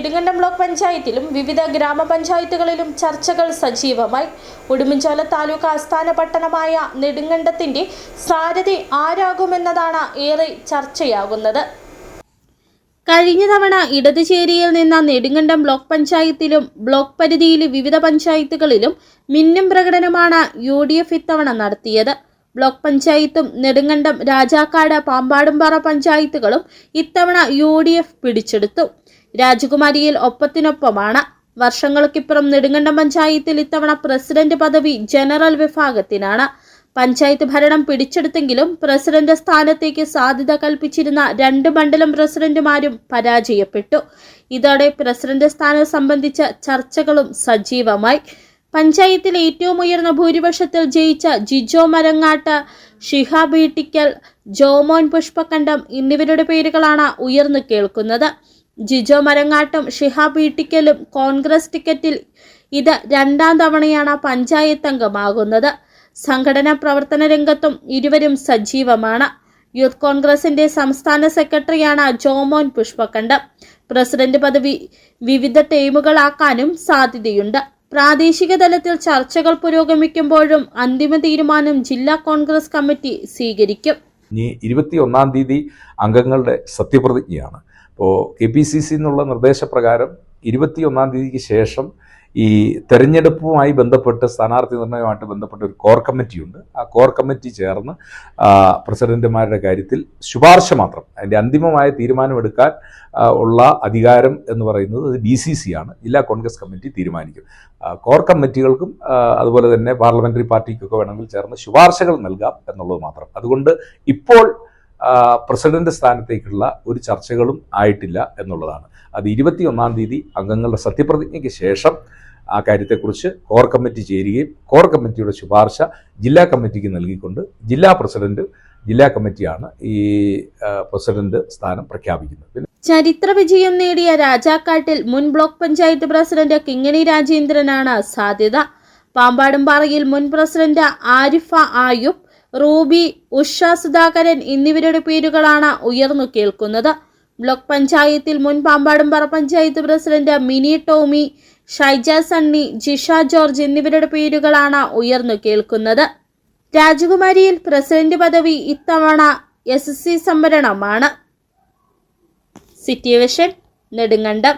Nedumkandam block പഞ്ചായത്തിലും വിവിധ ഗ്രാമപഞ്ചായത്തുകളിലും ചർച്ചകൾ സജീവമായി. ഉടുമ്പൻചോല താലൂക്ക് ആസ്ഥാന പട്ടണമായ നെടുങ്കണ്ടത്തിന്റെ സാരഥി ആരാകുമെന്നതാണ് ഏറെ ചർച്ചയാകുന്നത്. കഴിഞ്ഞ തവണ ഇടതുചേരിയിൽ നിന്ന നെടുങ്കണ്ടം ബ്ലോക്ക് പഞ്ചായത്തിലും ബ്ലോക്ക് പരിധിയിലെ വിവിധ പഞ്ചായത്തുകളിലും മിന്നും പ്രകടനമാണ് UDF ഇത്തവണ നടത്തിയത്. ബ്ലോക്ക് പഞ്ചായത്തും നെടുങ്കണ്ടം, രാജാക്കാട്, പാമ്പാടുംപാറ പഞ്ചായത്തുകളും ഇത്തവണ UDF പിടിച്ചെടുത്തു. രാജകുമാരിയിൽ ഒപ്പത്തിനൊപ്പമാണ്. വർഷങ്ങൾക്കിപ്പുറം നെടുങ്കണ്ടം പഞ്ചായത്തിൽ ഇത്തവണ പ്രസിഡന്റ് പദവി ജനറൽ വിഭാഗത്തിനാണ്. പഞ്ചായത്ത് ഭരണം പിടിച്ചെടുത്തെങ്കിലും പ്രസിഡന്റ് സ്ഥാനത്തേക്ക് സാധ്യത കൽപ്പിച്ചിരുന്ന 2 മണ്ഡലം പ്രസിഡന്റുമാരും പരാജയപ്പെട്ടു. ഇതോടെ പ്രസിഡന്റ് സ്ഥാനം സംബന്ധിച്ച ചർച്ചകളും സജീവമായി. പഞ്ചായത്തിലെ ഏറ്റവും ഉയർന്ന ഭൂരിപക്ഷത്തിൽ ജയിച്ച ജിജോ മരങ്ങാട്ട്, ഷിഹാബ് ഈട്ടിക്കൽ, ജോമോൻ പുഷ്പക്കണ്ടം എന്നിവരുടെ പേരുകളാണ് ഉയർന്നു കേൾക്കുന്നത്. ജിജോ മരങ്ങാട്ടും ഷിഹാബ് ഈട്ടിക്കലും കോൺഗ്രസ് ടിക്കറ്റിൽ ഇത് 2ാം തവണയാണ് പഞ്ചായത്ത് അംഗമാകുന്നത്. സംഘടനാ പ്രവർത്തന രംഗത്തും ഇരുവരും സജീവമാണ്. യൂത്ത് കോൺഗ്രസിന്റെ സംസ്ഥാന സെക്രട്ടറിയാണ് ജോമോൻ പുഷ്പക്കണ്ടം. പ്രസിഡന്റ് പദവി വിവിധ ടീമുകളാക്കാനും സാധ്യതയുണ്ട്. പ്രാദേശിക തലത്തിൽ ചർച്ചകൾ പുരോഗമിക്കുമ്പോഴും അന്തിമ തീരുമാനം ജില്ലാ കോൺഗ്രസ് കമ്മിറ്റി സ്വീകരിക്കും. ഇനി 21-ാം തീയതി അംഗങ്ങളുടെ സത്യപ്രതിജ്ഞയാണ്. അപ്പോൾ KPCC എന്നുള്ള നിർദ്ദേശപ്രകാരം 21-ാം തീയതിക്ക് ശേഷം ഈ തെരഞ്ഞെടുപ്പുമായി ബന്ധപ്പെട്ട് സ്ഥാനാർത്ഥി നിർണ്ണയവുമായിട്ട് ബന്ധപ്പെട്ട ഒരു കോർ കമ്മിറ്റിയുണ്ട്. ആ കോർ കമ്മിറ്റി ചേർന്ന് പ്രസിഡന്റുമാരുടെ കാര്യത്തിൽ ശുപാർശ മാത്രം, അതിൻ്റെ അന്തിമമായ തീരുമാനമെടുക്കാൻ ഉള്ള അധികാരം എന്ന് പറയുന്നത് DCC ആണ്. ജില്ലാ കോൺഗ്രസ് കമ്മിറ്റി തീരുമാനിക്കും. കോർ കമ്മിറ്റികൾക്കും അതുപോലെ തന്നെ പാർലമെന്ററി പാർട്ടിക്കൊക്കെ വേണമെങ്കിൽ ചേർന്ന് ശുപാർശകൾ നൽകാം എന്നുള്ളത് മാത്രം. അതുകൊണ്ട് ഇപ്പോൾ പ്രസിഡന്റ് സ്ഥാനത്തേക്കുള്ള ഒരു ചർച്ചകളും ആയിട്ടില്ല എന്നുള്ളതാണ്. അത് 21-ാം തീയതി അംഗങ്ങളുടെ സത്യപ്രതിജ്ഞയ്ക്ക് ശേഷം ആ കാര്യത്തെക്കുറിച്ച് കോർ കമ്മിറ്റി ചേരുകയും കോർ കമ്മിറ്റിയുടെ ശുപാർശ ജില്ലാ കമ്മിറ്റിക്ക് നൽകിക്കൊണ്ട് ജില്ലാ പ്രസിഡന്റ്, ജില്ലാ കമ്മിറ്റിയാണ് ഈ പ്രസിഡന്റ് സ്ഥാനം പ്രഖ്യാപിക്കുന്നത്. ചരിത്ര വിജയം നേടിയ രാജാക്കാട്ടിൽ മുൻ ബ്ലോക്ക് പഞ്ചായത്ത് പ്രസിഡന്റ് കിങ്ങിണി രാജേന്ദ്രനാണ് സാധ്യത. പാമ്പാടുംപാറയിൽ മുൻ പ്രസിഡന്റ് ആരിഫ ആയുബ്, റൂബി, ഉഷ സുധാകരൻ എന്നിവരുടെ പേരുകളാണ് ഉയർന്നു കേൾക്കുന്നത്. ബ്ലോക്ക് പഞ്ചായത്തിൽ മുൻ പാമ്പാടുംപാറ പഞ്ചായത്ത് പ്രസിഡന്റ് മിനി ടോമി, ഷൈജ സണ്ണി, ജിഷ ജോർജ് എന്നിവരുടെ പേരുകളാണ് ഉയർന്നു കേൾക്കുന്നത്. രാജകുമാരിയിൽ പ്രസിഡന്റ് പദവി ഇത്തവണ SC സംവരണമാണ്. City vision, Nedumkandam.